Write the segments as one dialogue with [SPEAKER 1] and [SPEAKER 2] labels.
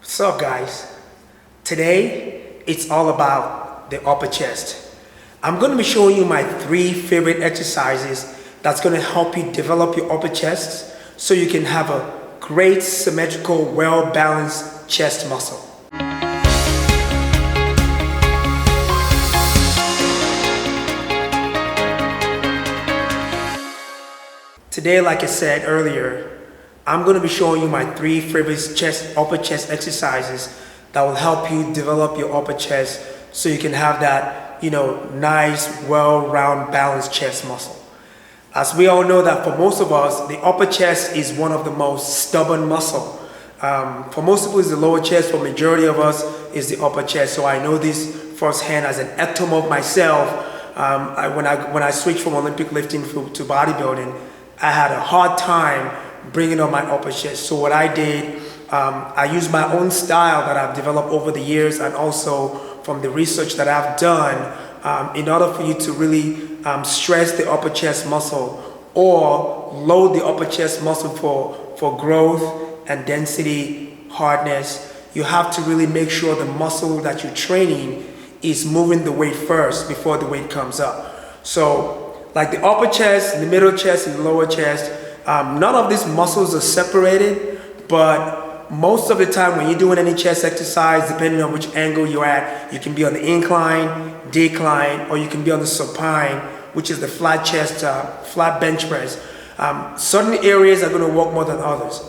[SPEAKER 1] What's up, guys? Today it's all about the upper chest. I'm going to be showing you my 3 favorite exercises that's going to help you develop your upper chest so you can have a great, symmetrical, well-balanced chest muscle. Today, like I said earlier, I'm going to be showing you my 3 favorite upper chest exercises that will help you develop your upper chest so you can have that, nice, well-round, balanced chest muscle. As we all know that for most of us, the upper chest is one of the most stubborn muscle. For most people, it's the lower chest. For majority of us, it's the upper chest. So I know this firsthand as an ectomorph myself. When I switched from Olympic lifting to bodybuilding, I had a hard time bringing up my upper chest. So what I did, I used my own style that I've developed over the years and also from the research that I've done in order for you to really stress the upper chest muscle or load the upper chest muscle for growth and density, hardness. You have to really make sure the muscle that you're training is moving the weight first before the weight comes up. So like the upper chest, the middle chest, and the lower chest, none of these muscles are separated, but most of the time when you're doing any chest exercise, depending on which angle you're at, you can be on the incline, decline, or you can be on the supine, which is the flat chest, flat bench press. Certain areas are going to work more than others.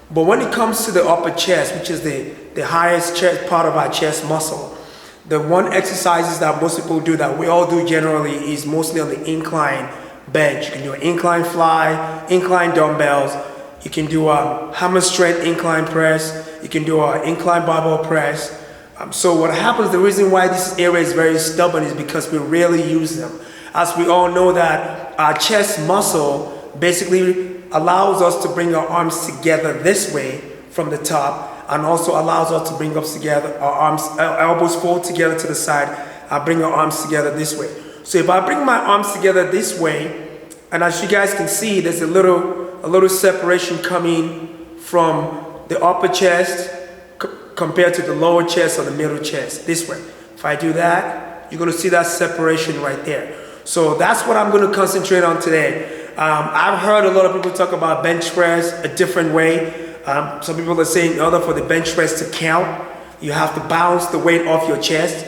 [SPEAKER 1] But when it comes to the upper chest, which is the highest chest part of our chest muscle, the one exercises that most people do, that we all do generally, is mostly on the incline bench. You can do an incline fly, incline dumbbells. You can do a hammer strength incline press. You can do an incline barbell press. So what happens, the reason why this area is very stubborn is because we rarely use them. As we all know that our chest muscle basically allows us to bring our arms together this way from the top, and also allows us to bring us together, our elbows fold together to the side, bring our arms together this way. So if I bring my arms together this way, and as you guys can see, there's a little separation coming from the upper chest compared to the lower chest or the middle chest, this way. If I do that, you're going to see that separation right there. So that's what I'm going to concentrate on today. I've heard a lot of people talk about bench press a different way. Some people are saying in order for the bench press to count, you have to bounce the weight off your chest.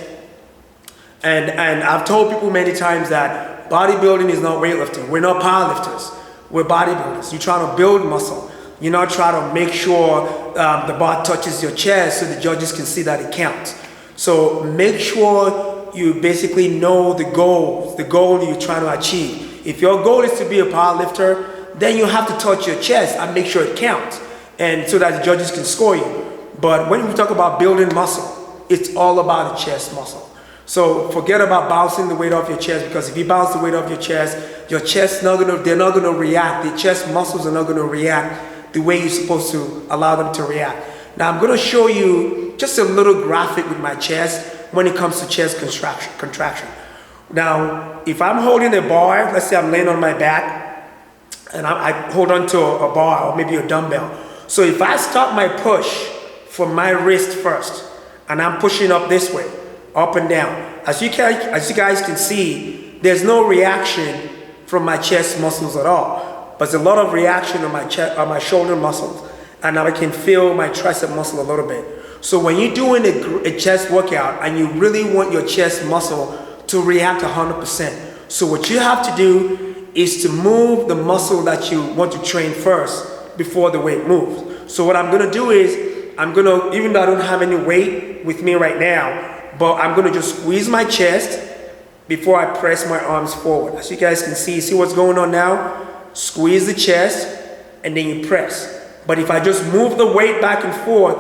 [SPEAKER 1] And I've told people many times that bodybuilding is not weightlifting. We're not powerlifters. We're bodybuilders. You're trying to build muscle. You're not trying to make sure the bar touches your chest so the judges can see that it counts. So make sure you basically know the goal you're trying to achieve. If your goal is to be a powerlifter, then you have to touch your chest and make sure it counts, and so that the judges can score you. But when we talk about building muscle, it's all about the chest muscle. So forget about bouncing the weight off your chest, because if you bounce the weight off your chest they're not gonna react. The chest muscles are not gonna react the way you're supposed to allow them to react. Now I'm gonna show you just a little graphic with my chest when it comes to chest contraction. Now, if I'm holding a bar, let's say I'm laying on my back and I hold on to a bar or maybe a dumbbell. So if I start my push from my wrist first and I'm pushing up this way, up and down, as you guys can see, there's no reaction from my chest muscles at all, but there's a lot of reaction on my shoulder muscles, and now I can feel my tricep muscle a little bit. So when you're doing a chest workout and you really want your chest muscle to react 100%, so what you have to do is to move the muscle that you want to train first before the weight moves. So what I'm gonna do is, even though I don't have any weight with me right now, but I'm gonna just squeeze my chest before I press my arms forward. As you guys can see what's going on now? Squeeze the chest and then you press. But if I just move the weight back and forth,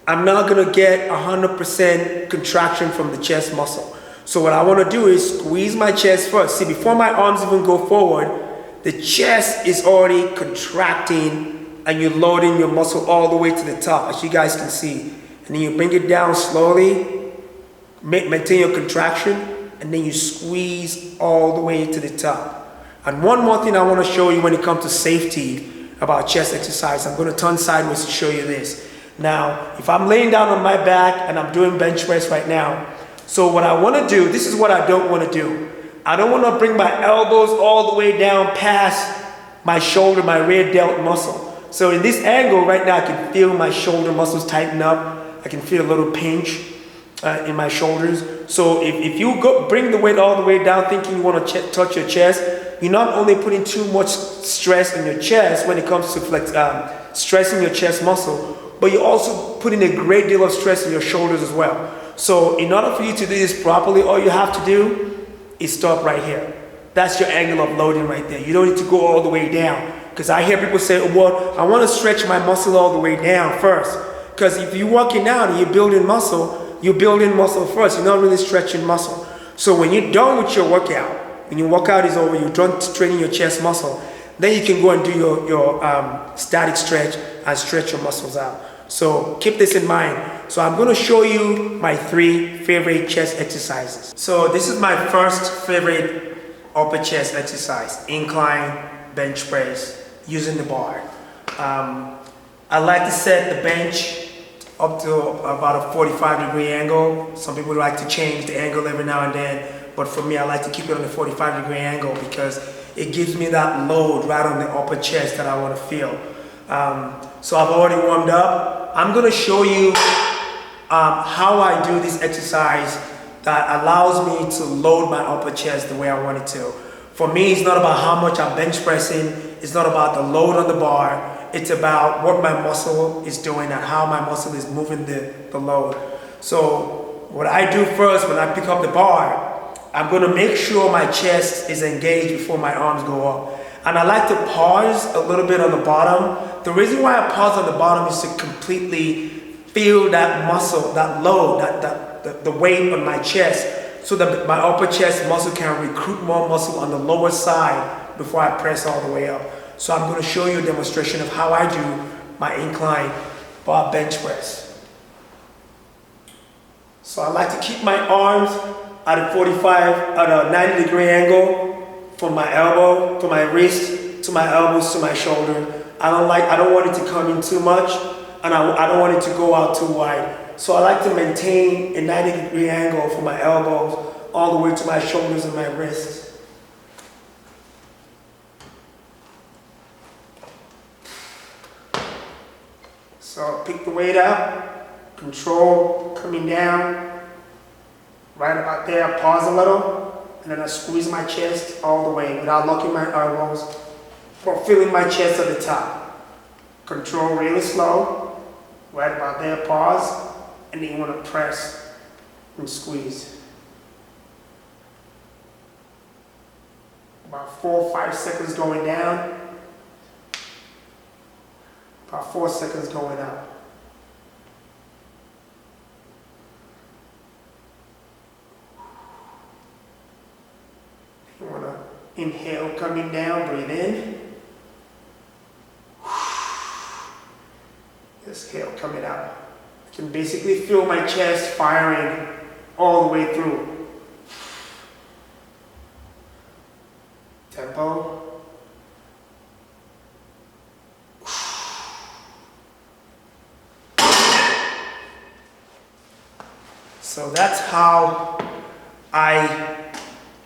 [SPEAKER 1] I'm not gonna get 100% contraction from the chest muscle. So what I wanna do is squeeze my chest first. See, before my arms even go forward, the chest is already contracting and you're loading your muscle all the way to the top, as you guys can see. And then you bring it down slowly, maintain your contraction, and then you squeeze all the way to the top. And one more thing I want to show you when it comes to safety about chest exercise. I'm going to turn sideways to show you this. Now, if I'm laying down on my back and I'm doing bench press right now, so what I want to do, this is what I don't want to do. I don't want to bring my elbows all the way down past my shoulder, my rear delt muscle. So in this angle right now, I can feel my shoulder muscles tighten up. I can feel a little pinch in my shoulders. So if you bring the weight all the way down thinking you want to touch your chest, you're not only putting too much stress on your chest when it comes to stressing your chest muscle, but you're also putting a great deal of stress on your shoulders as well. So in order for you to do this properly, all you have to do is stop right here. That's your angle of loading right there. You don't need to go all the way down. Because I hear people say, well, I want to stretch my muscle all the way down first. Because if you're working out and you're building muscle first. You're not really stretching muscle. So when you're done with your workout, when your workout is over, you're done training your chest muscle, then you can go and do your static stretch and stretch your muscles out. So keep this in mind. So I'm going to show you my 3 favorite chest exercises. So this is my first favorite upper chest exercise, incline bench press using the bar. I like to set the bench up to about a 45-degree angle. Some people like to change the angle every now and then, but for me, I like to keep it on the 45-degree angle because it gives me that load right on the upper chest that I want to feel. So I've already warmed up. I'm going to show you how I do this exercise that allows me to load my upper chest the way I want it to. For me, it's not about how much I'm bench pressing. It's not about the load on the bar. It's about what my muscle is doing and how my muscle is moving the load. So what I do first when I pick up the bar, I'm going to make sure my chest is engaged before my arms go up. And I like to pause a little bit on the bottom. The reason why I pause on the bottom is to completely feel that muscle, that load, the weight on my chest, so that my upper chest muscle can recruit more muscle on the lower side before I press all the way up. So I'm going to show you a demonstration of how I do my incline bar bench press. So I like to keep my arms at a 90-degree angle from my elbow to my wrist to my elbows to my shoulder. I don't want it to come in too much, and I don't want it to go out too wide. So I like to maintain a 90-degree angle from my elbows all the way to my shoulders and my wrists. So pick the weight up, control coming down, right about there, pause a little, and then I squeeze my chest all the way without locking my elbows, or feeling my chest at the top. Control really slow, right about there, pause, and then you want to press and squeeze. About 4 or 5 seconds going down. About 4 seconds going up. You want to inhale coming down, breathe in. Exhale coming out. I can basically feel my chest firing all the way through. Tempo. So that's how I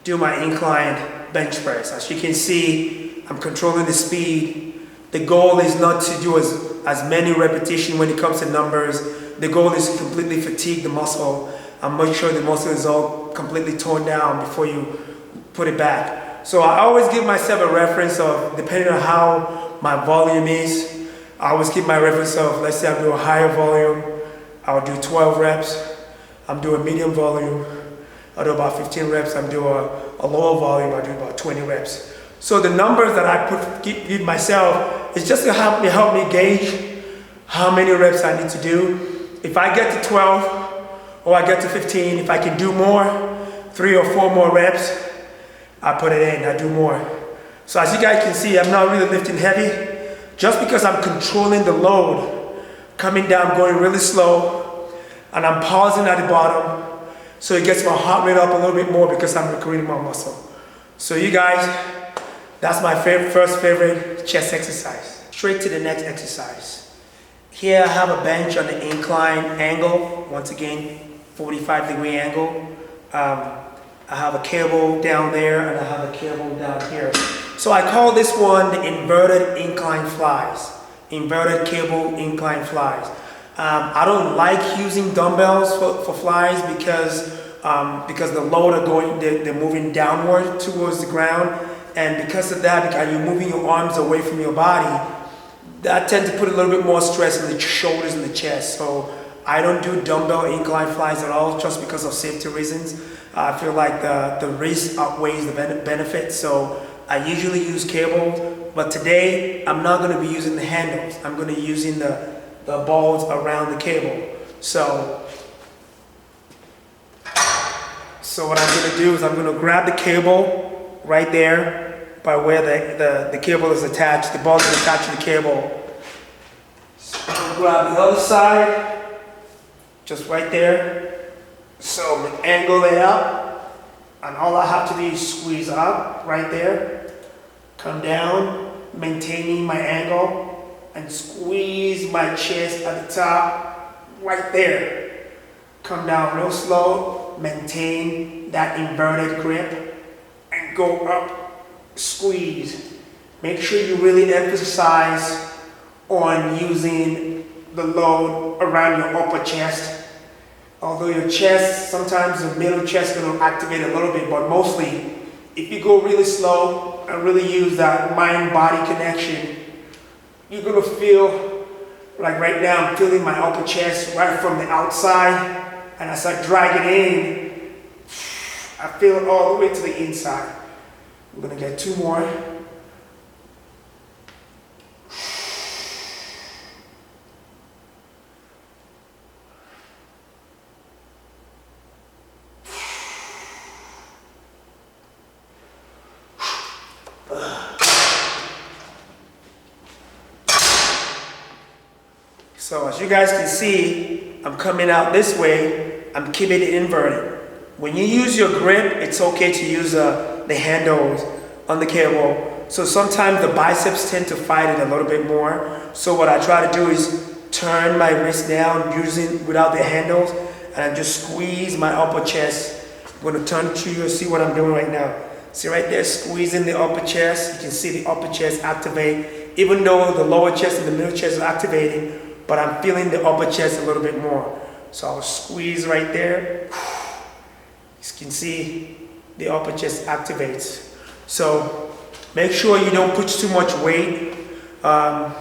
[SPEAKER 1] do my inclined bench press. As you can see, I'm controlling the speed. The goal is not to do as many repetitions when it comes to numbers. The goal is to completely fatigue the muscle and make sure the muscle is all completely torn down before you put it back. So I always give myself a reference of, depending on how my volume is, I always keep my reference of, let's say I do a higher volume, I'll do 12 reps. I'm doing medium volume, I'll do about 15 reps. I'm doing a lower volume, I'll do about 20 reps. So the numbers that I give myself is just to help me gauge how many reps I need to do. If I get to 12 or I get to 15, if I can do more, 3 or 4 more reps, I put it in, I do more. So as you guys can see, I'm not really lifting heavy. Just because I'm controlling the load, coming down, going really slow, and I'm pausing at the bottom, so it gets my heart rate up a little bit more because I'm recruiting my muscle. So you guys, that's my first favorite chest exercise. Straight to the next exercise. Here I have a bench on the incline angle, once again 45-degree angle. I have a cable down there and I have a cable down here. So I call this one the inverted incline flies. Inverted cable incline flies. I don't like using dumbbells for flies because the load are they're moving downward towards the ground, and because of that, because you're moving your arms away from your body, that tends to put a little bit more stress on the shoulders and the chest. So I don't do dumbbell incline flies at all, just because of safety reasons. I feel like the risk outweighs the benefit, so I usually use cable, but today I'm not going to be using the handles. I'm going to be using the balls around the cable. So what I'm going to do is I'm going to grab the cable right there by where the cable is attached. The ball is attached to the cable. So I'm going to grab the other side, just right there. So I'm going to angle it up, and all I have to do is squeeze up right there, come down, maintaining my angle, and squeeze my chest at the top, right there. Come down real slow, maintain that inverted grip, and go up, squeeze. Make sure you really emphasize on using the load around your upper chest. Although your chest, sometimes the middle chest is going to activate a little bit, but mostly, if you go really slow and really use that mind-body connection, you're going to feel, like right now, I'm feeling my upper chest right from the outside, and as I drag it in, I feel it all the way to the inside. I'm going to get two more. So as you guys can see, I'm coming out this way, I'm keeping it inverted. When you use your grip, it's okay to use the handles on the cable. So sometimes the biceps tend to fight it a little bit more. So what I try to do is turn my wrist down without the handles, and I just squeeze my upper chest. I'm going to turn to you and see what I'm doing right now. See right there, squeezing the upper chest. You can see the upper chest activate, even though the lower chest and the middle chest are activating, but I'm feeling the upper chest a little bit more. So I'll squeeze right there. You can see the upper chest activates. So make sure you don't put too much weight on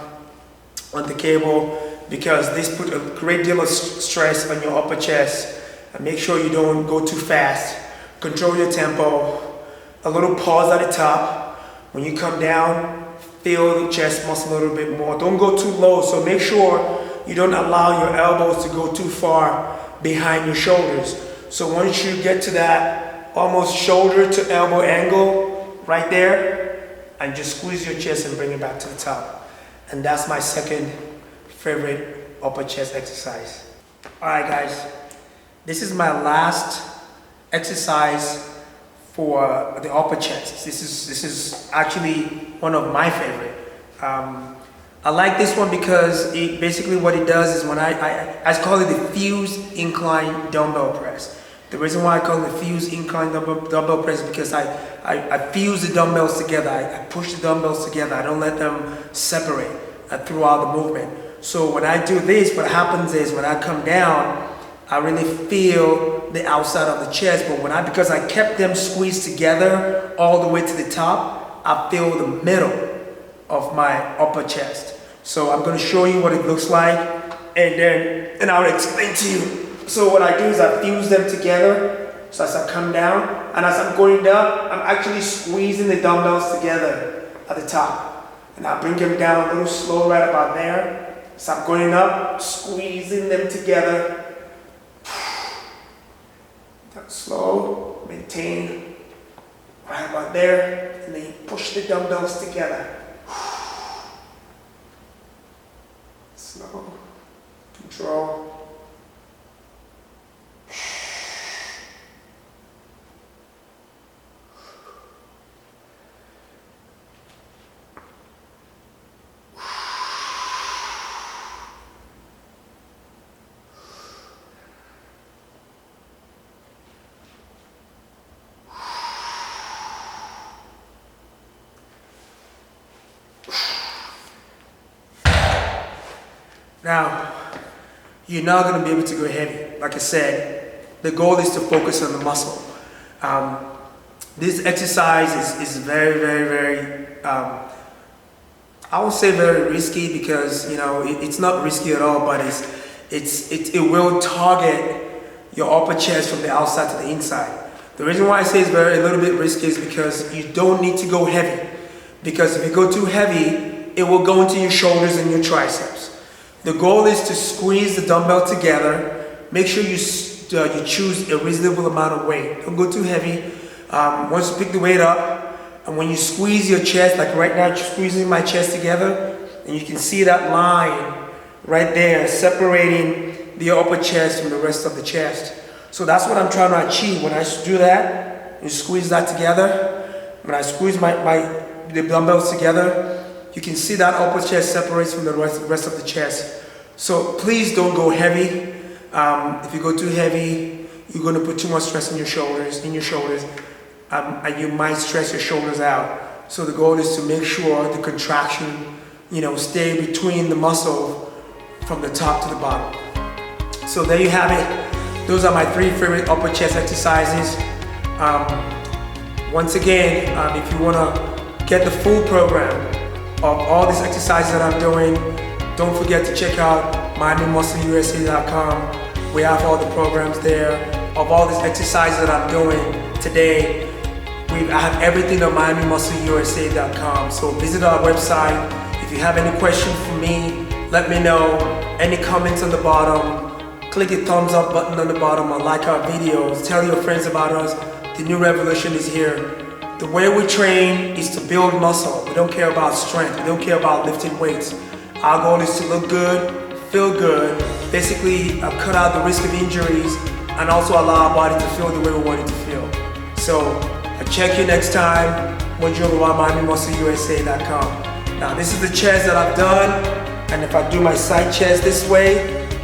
[SPEAKER 1] the cable, because this puts a great deal of stress on your upper chest. And make sure you don't go too fast. Control your tempo. A little pause at the top. When you come down, feel the chest muscle a little bit more. Don't go too low, so make sure you don't allow your elbows to go too far behind your shoulders. So once you get to that almost shoulder to elbow angle right there, and just squeeze your chest and bring it back to the top. And that's my second favorite upper chest exercise. All right, guys, this is my last exercise for the upper chest. This is actually one of my favorite. I like this one because basically what it does is when I call it the fused incline dumbbell press. The reason why I call it the fused incline dumbbell press is because I fuse the dumbbells together. I push the dumbbells together. I don't let them separate throughout the movement. So when I do this, what happens is when I come down, I really feel the outside of the chest, but because I kept them squeezed together all the way to the top, I feel the middle of my upper chest. So I'm going to show you what it looks like, and I'll explain to you. So what I do is I fuse them together. So as I come down, and as I'm going down, I'm actually squeezing the dumbbells together at the top. And I bring them down a little slow right about there. So I'm going up, squeezing them together. Slow, maintain right about there, and then you push the dumbbells together. Slow, control. Now, you're not going to be able to go heavy. Like I said, the goal is to focus on the muscle. This exercise is very, very, very, I would say very risky, because it's not risky at all, but it will target your upper chest from the outside to the inside. The reason why I say it's a little bit risky is because you don't need to go heavy. Because if you go too heavy, it will go into your shoulders and your triceps. The goal is to squeeze the dumbbell together. Make sure you choose a reasonable amount of weight. Don't go too heavy. Once you pick the weight up, and when you squeeze your chest, like right now, you're squeezing my chest together, and you can see that line right there separating the upper chest from the rest of the chest. So that's what I'm trying to achieve. When I do that, you squeeze that together. When I squeeze the dumbbells together, you can see that upper chest separates from the rest of the chest. So please don't go heavy. If you go too heavy, you're going to put too much stress in your shoulders, and you might stress your shoulders out. So the goal is to make sure the contraction, stay between the muscle from the top to the bottom. So there you have it. Those are my 3 favorite upper chest exercises. Once again, if you want to get the full program of all these exercises that I'm doing, don't forget to check out MiamiMuscleUSA.com. We have all the programs there of all these exercises that I'm doing today. I have everything on MiamiMuscleUSA.com. So visit our website. If you have any questions for me, let me know. Any comments on the bottom, click the thumbs up button on the bottom, or like our videos. Tell your friends about us. The new revolution is here. The way we train is to build muscle. We don't care about strength. We don't care about lifting weights. Our goal is to look good, feel good, basically cut out the risk of injuries, and also allow our body to feel the way we want it to feel. So I'll check you next time. Moji Oluwa, MiamiMuscleUSA.com. Now this is the chest that I've done, and if I do my side chest this way,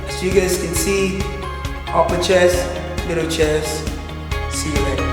[SPEAKER 1] as you guys can see, upper chest, middle chest. See you later.